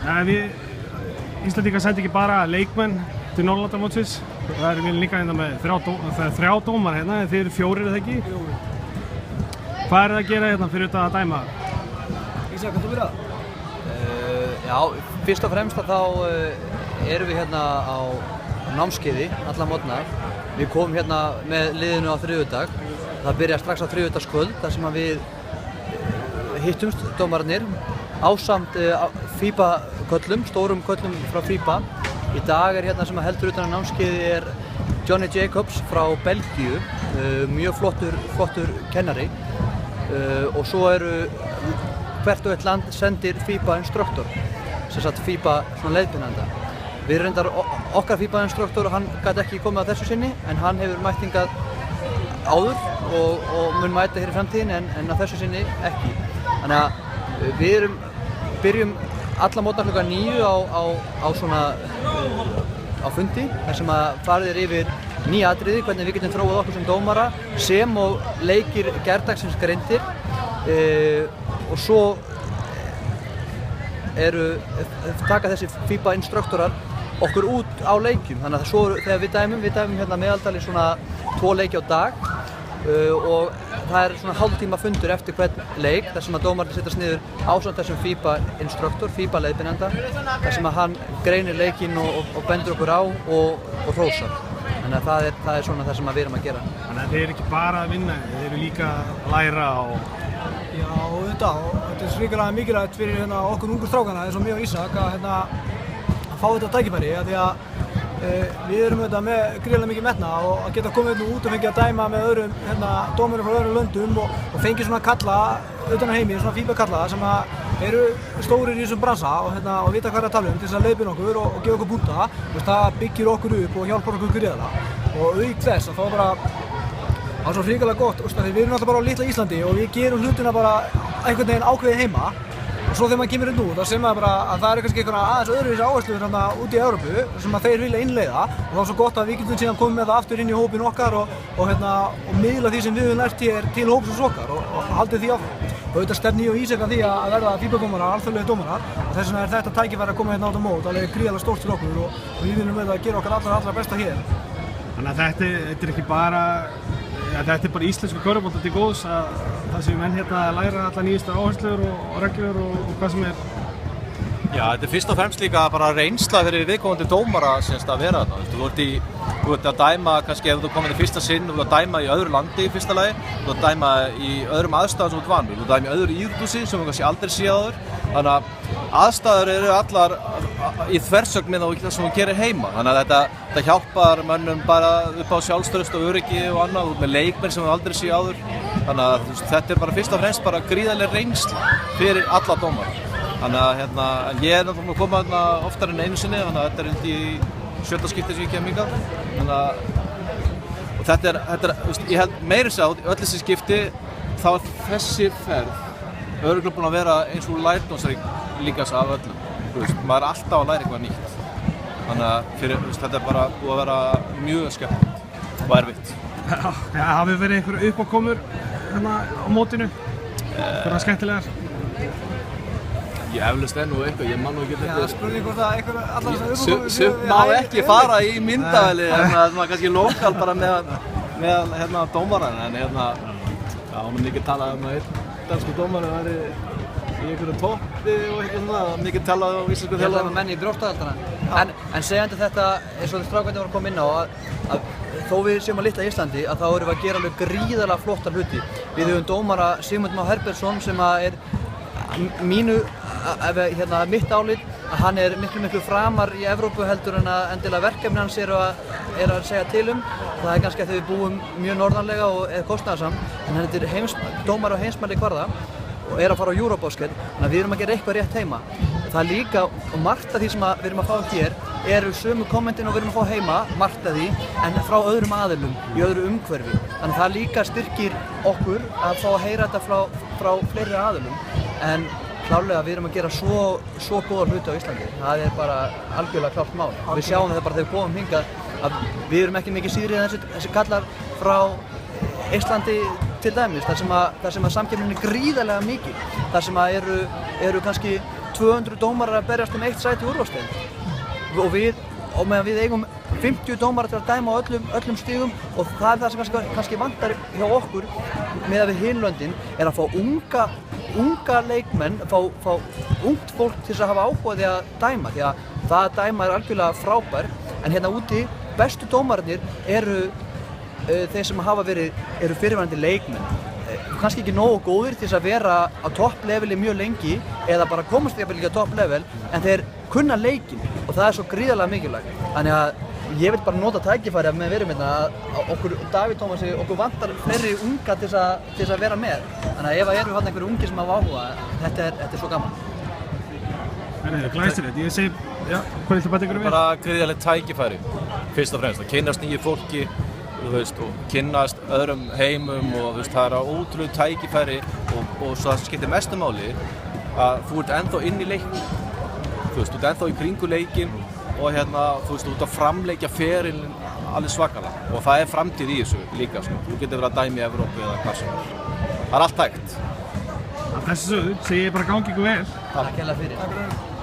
Við Íslendingar sendi ekki bara leikmenn til Norðurlandamótsins. Það við líka hérna með þrjá dómara hérna, en þið eru 4 eða ekki? Jú. Hvað er það að gera hérna fyrir þetta að dæma? Ísak, kanntu byrja? Já, fyrst og fremst þá erum við hérna á námskeiði alla morgna. Við komum hérna með liðinu á þriðjudag. Það byrjar strax á þriðjudagskvöld þar sem við hittumst dómararnir ásamt FIBA-köllum, stórum köllum frá FIBA. Í dag hérna sem heldur utan á námskeiði Johnny Jacobs frá Belgíu, mjög flottur kennari. Og svo hvert og eitt land sendir FIBA-instruktor, sem sagt FIBA svona leiðbeinanda. Við reyndar okkar FIBA-instruktor, hann gat ekki komið á þessu sinni, en hann hefur mætt hingað áður og mun mæta hér í framtíðinni, en á þessu sinni ekki. Þannig að við byrjum alla mótna klukkan 9 á fundi, þar sem að farið yfir ný atriði, hvernig við getum þróað okkur sem dómara, sem og leikir gærdagsins greindir. Og svo taka þessi FIBA-instruktorar okkur út á leikjum. Þannig að svo þegar við dæmum hérna meðaldali svona 2 leiki á dag og það svona hálftíma fundur eftir hvern leik þar sem að dómararnir setjast niður ásamt þessum FIBA-instruktor, FIBA-leiðbeinanda, þar sem að hann greinir leikinn og bendur okkur á og hrósar. Þannig að það er svona það sem við erum að gera. Þannig að þið eru ekki bara að vinna, þið eru líka að læra og... Já, auðvitað, og þetta svíkjulega mikilvægt fyrir okkur ungur strákana eins og mig og Ísak að fá þetta tækifæri, því að við erum með gríðarlega mikið metna og að geta komið út og fengið að dæma með öðrum dómurum frá öðrum löndum og fengið svona kalla utan á heimi, svona FIBA-kalla sem eru stórir í þessum bransa og vita hvað er að tala til þess að leiðbeina okkur og gefa okkur búnta. Það byggir okkur upp og hjálpar okkur gríðarlega. Og auk þess að þá það er svo hrikalega gott, því við erum alltaf bara á litla Íslandi og við gerum hlutina bara einhvern veginn ákveðið heima. Og svo þegar maður kemur út, þá sér maður bara að það kannski einhverja aðeins öðruvísi áherslur út í Evrópu sem að þeir vilja innleiða og það er svo gott að við getum síðan komið með það aftur inn í hópinn okkar og miðla því sem við höfum lært hér til hópsins okkar og haldið því áfram. Og auðvitað stefni ég og Ísak að því að verða FIBA-dómarar, alþjóðlegir dómarar og þess vegna þetta tækifæri að koma hérna át á mót, alveg gríðarlega stórt fyrir okkur og við viljum auðvitað gera okkar allra besta hér. Þannig að þetta er ekki bara þetta er bara íslensku körfubolta til góðs að það séu menn hérna að læra alla nýjustu áherslur og reglur og hvað sem er. Já, þetta er fyrst og fremst líka bara reynsla fyrir viðkomandi dómara að vera þarna. Þú ert að dæma kannski ef þú komið í fyrsta sinn, þú ert að dæma í öðru landi í fyrsta lagi, þú ert að dæma í öðrum aðstæðum sem þú ert vanur, þú ert að dæma í öðru íþróttahúsi sem þú kannski aldrei séð áður. Þannig að aðstæður eru allar í þversögn með það sem þú gerir heima. Þannig að þetta hjálpar mönnum bara upp á sjálfstraust og öryggi og annað, út með leikmenn sem þú aldrei séð áður. Þannig að þetta er bara fyrst og fremst bara gríðarleg reynsla fyrir alla dómara. Þannig að ég er náttúrulega komið hérna oftar en einu sinni, þannig að þetta er í 7. skipti sem ég kem hingað. Og þetta er, ég held meira að segja, í öll þessi skipti, þá er þessi ferð örugglega búin að vera eins og lærdómsrík líka af öllum. Maður er alltaf að læra eitthvað nýtt. Þannig að þetta er bara búið að vera mjög skemmtilegt og erfitt. Já, hafið verið einhverju uppákomur hérna á mótinu? Hvernig skemmtilegar? Ég eflaust nú eitthvað, ég man nú ekki þetta. Já, spurning hvort að allar þessar uppákomur Sumt má ekki fara í myndavéli, maður kannski lokal bara með dómarann, en já, hún mikið talað um að einn dansku dómari væri í einhverju toppi og eitthvað svona, mikið talað á íslensku þjálfara. Ég held að menn í brjóstahaldana. En segjandi þetta, eins og þið strákarnir voru að koma inn á, að þó við séum á litla Íslandi, að þá erum við að gera alveg gríðarlega flottar hluti. Við höfum dómara Sigmund Má Herbertsson sem er mitt álit að hann er miklu framar í Evrópu heldur en að endilega verkefni hans er að segja til um. Það er kannski að þau búum mjög norðanlega og er kostnaðarsamt, en hann er dómari á heimsmælikvarða og er að fara á Eurobasket, þannig að við erum að gera eitthvað rétt heima. Það er líka, og margt af því sem við erum að fá hér eru sömu kommentin og við erum að fá heima, margt af því, en frá öðrum aðilum, í öðru umhverfi. Þannig að það líka styrkir okkur að fá að heyra þetta frá fleiri aðilum, en klárlega við erum að gera svo góða hluti á Íslandi. Það er bara algjörlega klárt mál. Við sjáum þetta bara þegar við komum hingað að við erum ekki mikið síðri en þessi kallar frá Íslandi til dæmis, þar sem að samkeppnin er gríðarlega mikil, þar sem að eru kannski 200 dómarar að berjast eitt sæti í úrvalsdeild og meðan við eigum 50 dómarar til að dæma á öllum stigum og það er það sem kannski vantar hjá okkur með við hin löndin að fá unga leikmenn, fá ungt fólk til að hafa áhuga að dæma því að það að dæma algjörlega frábær en hérna úti bestu dómararnir eru þeir sem hafa eru fyrirverandi leikmenn kannski ekki nógu góðir til að vera á toppleveli mjög lengi eða bara komast ekki á topplevel en þeir kunna leikinn og það er svo gríðarlega mikilvægt þannig að ég vil bara nota tækifæri að með verum hérna að okkur, Davíð Tómasi, okkur vantar fleiri unga til að vera með þannig að ef það eru einhverju ungi sem hafa áhuga þetta er svo gaman. Glæsilegt, ég segi, já, hvað viltu bæta ykkur við? Bara gríðarlegt tækifæri, fyrst og fremst, að kynnast nýju fólki og kynnast öðrum heimum og það er ótrúlega tækifæri og svo það skiptir mestu máli að þú ert ennþá inn í leiknum, þú ert ennþá í kringu leikinn og þú ert að framleikja ferilinn alveg svakalega og það er framtíð í þessu líka, þú getur verið að dæmi í Evrópu eða hvað sem það er allt hægt. Að þessu sögðu segi ég bara gangi ykkur vel. Takk hérlega fyrir.